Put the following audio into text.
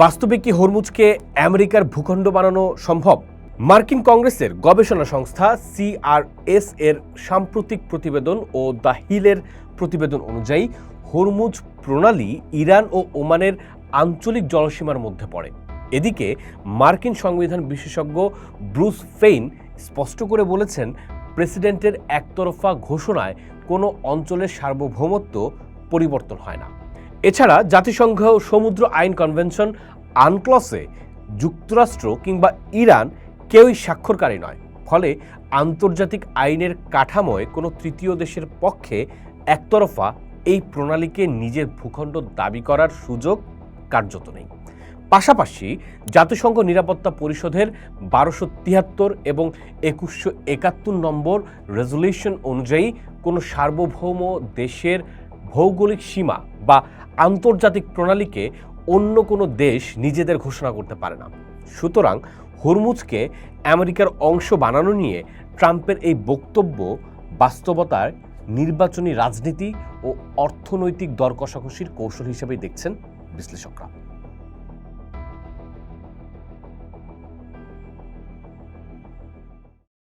বাস্তবে কি হরমুজকে আমেরিকার ভূখণ্ড বানানো সম্ভব? মার্কিন কংগ্রেসের গবেষণা সংস্থা CRS এর সাম্প্রতিক প্রতিবেদন ও দ্য হিলের প্রতিবেদন অনুযায়ী হরমুজ প্রণালী ইরান ও ওমানের আঞ্চলিক জলসীমার মধ্যে পড়ে। এদিকে মার্কিন সংবিধান বিশেষজ্ঞ ব্রুস ফেইন স্পষ্ট করে বলেছেন, প্রেসিডেন্টের একতরফা ঘোষণায় কোনো অঞ্চলের সার্বভৌমত্ব পরিবর্তন হয় না। এছাড়া জাতিসংঘ সমুদ্র আইন কনভেনশন আনক্লসে যুক্তরাষ্ট্র কিংবা ইরান কেউই স্বাক্ষরকারী নয়। ফলে আন্তর্জাতিক আইনের কাঠামোয় কোনো তৃতীয় দেশের পক্ষে একতরফা এই প্রণালীকে নিজের ভূখণ্ড দাবি করার সুযোগ কার্যত নেই। পাশাপাশি জাতিসংঘ নিরাপত্তা পরিষদের 1273 এবং 2171 নম্বর রেজলিউশন অনুযায়ী কোনো সার্বভৌম দেশের ভৌগোলিক সীমা বা আন্তর্জাতিক প্রণালীকে অন্য কোনো দেশ নিজেদের ঘোষণা করতে পারে না। সুতরাং হরমুজকে আমেরিকার অংশ বানানো নিয়ে ট্রাম্পের এই বক্তব্য বাস্তবতার নির্বাচনী রাজনীতি ও অর্থনৈতিক দর কষাকষির কৌশল হিসেবেই দেখছেন বিশ্লেষকরা।